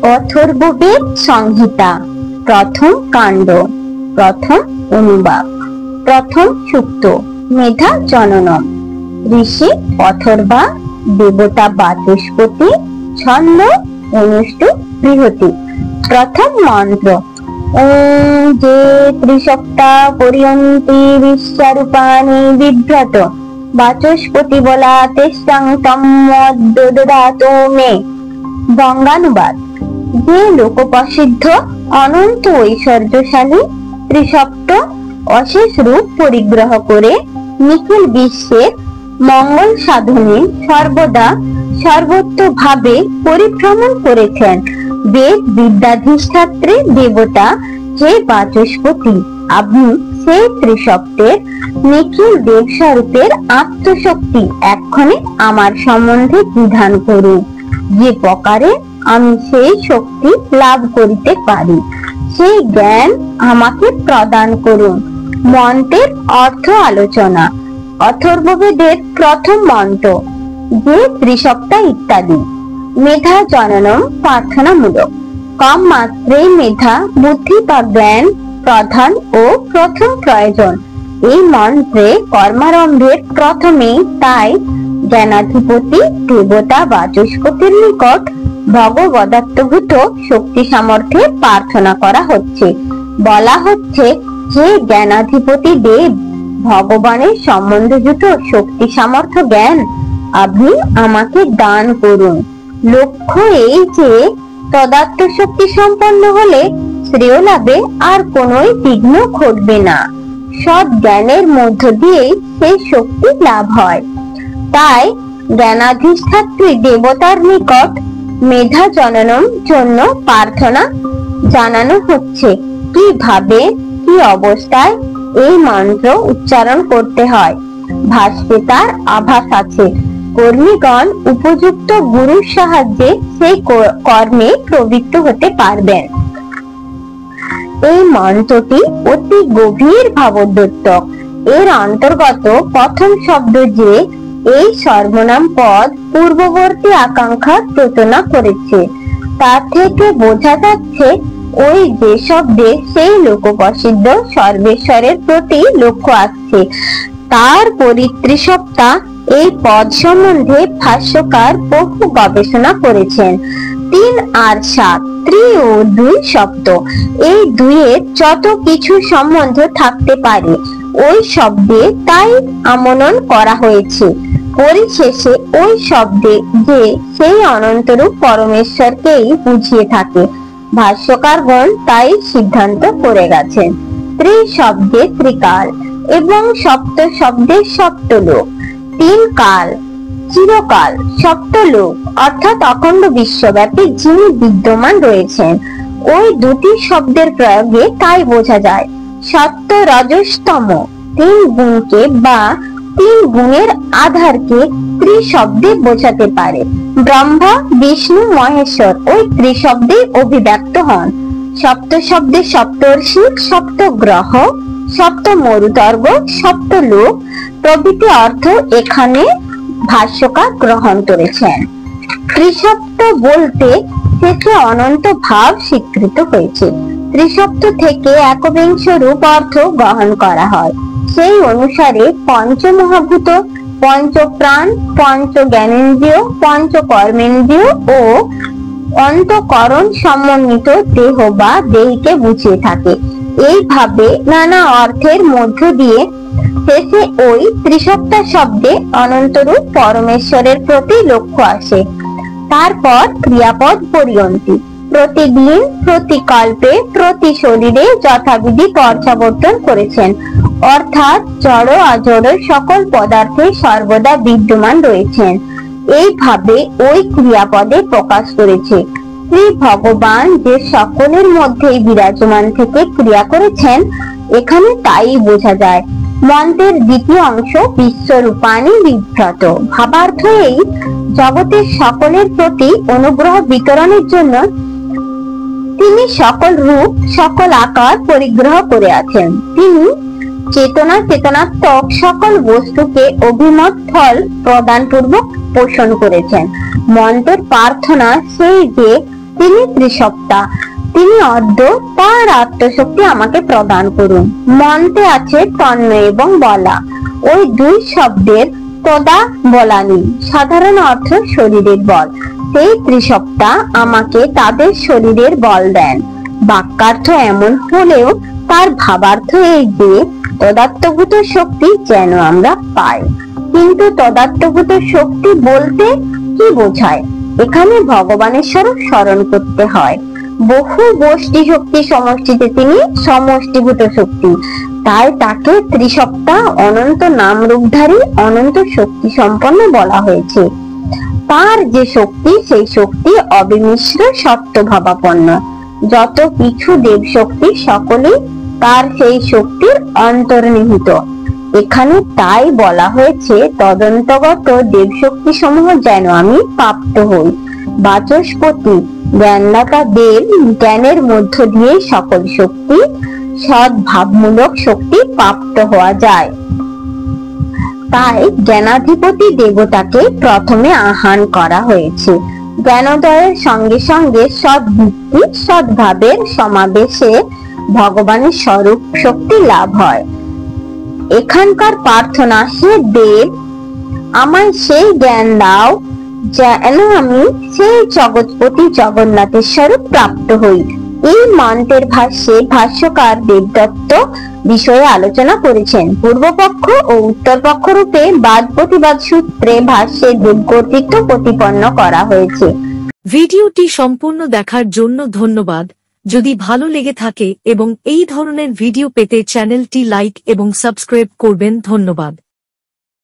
অথর্ববেদ সংহিতা প্রথম কাণ্ড প্রথম অনুবাদ প্রথম সূক্ত মেধা জননম। ঋষি অথর্বা, দেবতা বাচস্পতি, ছন্দ অনুষ্টু বৃহতি। প্রথম মন্ত্র ওম যে ত্রিসপ্তা পর্যন্তি বিশ্বারূপাণি বিভ্রত বাচস্পতি বলা তেষ্টাং তম্মদ্দদাতো মে। বঙ্গানুবাদ যে লোকপ্রসিদ্ধ অনন্ত ঐশ্বর্যশালী ত্রিসপ্ত অশেষ রূপ পরিগ্রহ করে নিখিল বিশ্বের মঙ্গল সাধনে সর্বদা সর্বত্রভাবে পরিভ্রমণ করেছেন বেদ বিদ্যাধিষ্ঠাত্রী দেবতা হে বাচস্পতি, আপনি সেই ত্রিসপ্তের নিখিল দেব স্বরূপের আত্মশক্তি এক্ষণে আমার সম্বন্ধে বিধান করুন, যে প্রকারে আমি সেই শক্তি লাভ করিতে পারি সেই জ্ঞান আমাকে প্রদান করুন। মন্ত্রের অর্থ আলোচনা। অথর্ববেদের প্রথম মন্ত্র যে ত্রিসপ্তা ইত্যাদি। মেধা জননম প্রার্থনামূলক। কম মাত্রে মেধা, বুদ্ধি বা জ্ঞান প্রধান ও প্রথম প্রয়োজন। এই মন্ত্রে কর্মারম্ভের প্রথমেই তাই জ্ঞানাধিপতি দেবতা বাচস্পতির নিকট ভগবদত্তভূত শক্তি সামর্থ্যে প্রার্থনা করা হচ্ছে। বলা হচ্ছে, হে জ্ঞানাধিপতি দেব, ভগবানের সম্বন্ধযুক্ত শক্তি সামর্থ্য জ্ঞান আপনি আমাকে দান করুন। লক্ষ্য এই যে তদাত্ম শক্তি সম্পন্ন হলে শ্রেয় লাভে আর কোনোই বিঘ্ন ঘটবে না। সৎ জ্ঞানের মধ্য দিয়েই সেই শক্তি লাভ হয়। তাই জ্ঞানাধিষ্ঠাত্রী দেবতার নিকট মেধা জননম জন্য প্রার্থনা জানানো হচ্ছে। কিভাবে কি অবস্থায় এই মন্ত্র উচ্চারণ করতে হয় ভাষ্যে তার আভাস আছে। কর্মীগণ উপযুক্ত গুরুর সাহায্যে সেই কর্মে প্রবৃত্ত হতে পারবেন। এই মন্ত্রটি অতি গভীর ভাবোদ্যোতক। এর অন্তর্গত প্রথম শব্দ যে এই সর্বনাম পদ পূর্ববর্তী আকাঙ্ক্ষা চেতনা করেছে, তা থেকে বোঝা যাচ্ছে ওই যে শব্দে সেই লোকপ্রসিদ্ধ সর্বেশ্বরের প্রতি লক্ষ্য আসছে। তার পরিত্রিসপ্তা এই পদ সম্বন্ধে ভাষ্যকার বহু গবেষণা করেছেন। 3 আর 7 ত্রি ও 2 শব্দ, এই দুইয়ের যত কিছু সম্বন্ধ থাকতে পারে ওই শব্দে তাই আমনন করা হয়েছে। পরিশেষে ওই শব্দে যে সেই অনন্তরূপ পরমেশ্বরকেই বুঝিয়ে থাকে। ভাষ্যকারগণ তাই সিদ্ধান্ত করে গেছেন। ত্রি শব্দে ত্রিকাল এবং সপ্ত শব্দে সপ্তলোক। 3 কাল চিরকাল, সপ্তলোক অর্থাৎ অখণ্ড বিশ্বব্যাপী যিনি বিদ্যমান রয়েছেন। ওই দুটি শব্দের প্রয়োগে তাই বোঝা যায় সত্য রজস্তম 3 গুণকে বা 3 গুণের আধারকে ত্রিশব্দে বোঝাতে পারে। ব্রহ্মা, বিষ্ণু, মহেশ্বর ওই ত্রিশব্দে অভিব্যক্ত হন। সপ্ত শব্দে সপ্তর্ষি, সপ্ত গ্রহ, সপ্ত মরুতর্গ, সপ্ত লোক প্রভৃতি অর্থ এখানে ভাষ্যকার গ্রহণ করেছেন। ত্রিসপ্ত বলতে শেষে অনন্ত ভাব স্বীকৃত হয়েছে। ত্রিসপ্ত থেকে একবিংশ রূপ অর্থ গ্রহণ করা হয়। সেই অনুসারে পঞ্চমহাভূত, পঞ্চপ্রাণ, পঞ্চ জ্ঞানেন্দ্রিয়, পঞ্চ কর্মেন্দ্রিয় ও অন্তঃকরণ সমন্বিত দেহ বা দেহকে বুঝিয়ে থাকে। এইভাবে নানা অর্থের মধ্য দিয়ে শেষে ওই ত্রিসপ্তা শব্দে অনন্তরূপ পরমেশ্বরের প্রতি লক্ষ্য আসে। তারপর ক্রিয়াপদ পরিয়ন্তি, প্রতিদিন, প্রতি কল্পে, প্রতি শরীরে যথাবিধি পর্যাবর্তন করেছেন, অর্থাৎ জড় অজড় সকল পদার্থে সর্বদা বিদ্যমান রয়েছেন। এইভাবে ওই ক্রিয়াপদে প্রকাশ করেছে। শ্রী ভগবান যে সকলের মধ্যেই বিরাজমান থেকে ক্রিয়া করেছেন এখানে তাই বোঝা যায়। মন্ত্রের দ্বিতীয় অংশ বিশ্বরূপাণি বিভ্রত ভাবার্থ এই জগতের সকলের প্রতি অনুগ্রহ বিতরণের জন্য তিনি সকল রূপ সকল আকার পরিগ্রহ করে আছেন। তিনি চেতনা চেতনাত্মক সকল বস্তুকে অভিমত ফল প্রদান পূর্বক পোষণ করেছেন। মন্ত্রের প্রার্থনা সেই যে তিনি ত্রিসত্তা, তিনি অর্ধ, তার আত্মশক্তি আমাকে প্রদান করুন। মন্ত্রে আছে তন্ন এবং বলা, ওই দুই শব্দের তদা বলানি সাধারণ অর্থ শরীরের বল। সেই ত্রিসত্তা আমাকে তাদের শরীরের বল দেন। বাক্যার্থ এমন হলেও তার ভাবার্থ এই যে তদাত্মভূত শক্তি যেন আমরা পাই। কিন্তু তদাত্মভূত শক্তি বলতে কি বোঝায়? এখানে ভগবানের স্বরূপ স্মরণ করতে হয়। বহু গোষ্ঠী শক্তি সমষ্টিতে তিনি সমষ্টিভূত শক্তি, তাই তাকে ত্রিসত্তা, অনন্ত নাম রূপধারী, অনন্ত শক্তি সম্পন্ন বলা হয়েছে। তার যে শক্তি, সেই শক্তি অবিমিশ্র সত্যভাবাপন্ন। যত কিছু দেব শক্তি সকলেই তার সেই শক্তির অন্তর্নিহিত। এখানে তাই বলা হয়েছে তদন্তগত দেব শক্তি সমূহ যেন আমি প্রাপ্ত হই। বাচস্পতি জ্ঞানদাতা দেব জ্ঞানের মধ্য দিয়ে সকল শক্তি, সদ্ভাবমূলক শক্তি প্রাপ্ত হওয়া যায়। তাই জ্ঞানাধিপতি দেবতাকে প্রথমে আহ্বান করা হয়েছে। জ্ঞানোদয়ের সঙ্গে সঙ্গে সদ্ভিত্তি, সদ্ভাবের সমাবেশে ভগবানের স্বরূপ শক্তি লাভ হয়। এখানকার প্রার্থনা, হে দেব, আমায় সেই জ্ঞান দাও যেন আমি সেই জগৎপতি জগন্নাথের স্বরূপ প্রাপ্ত হই। এই মন্ত্রের ভাষ্যে ভাষ্যকার দেবদত্ত বিষয়ে আলোচনা করেছেন। পূর্বপক্ষ ও উত্তরপক্ষ রূপে বাদ প্রতিবাদ সূত্রে ভাষ্যে দেব কর্তৃত্ব প্রতিপন্ন করা হয়েছে। ভিডিওটি সম্পূর্ণ দেখার জন্য ধন্যবাদ। যদি ভালো লেগে থাকে এবং এই ধরনের ভিডিও পেতে চ্যানেলটি লাইক এবং সাবস্ক্রাইব করবেন। ধন্যবাদ।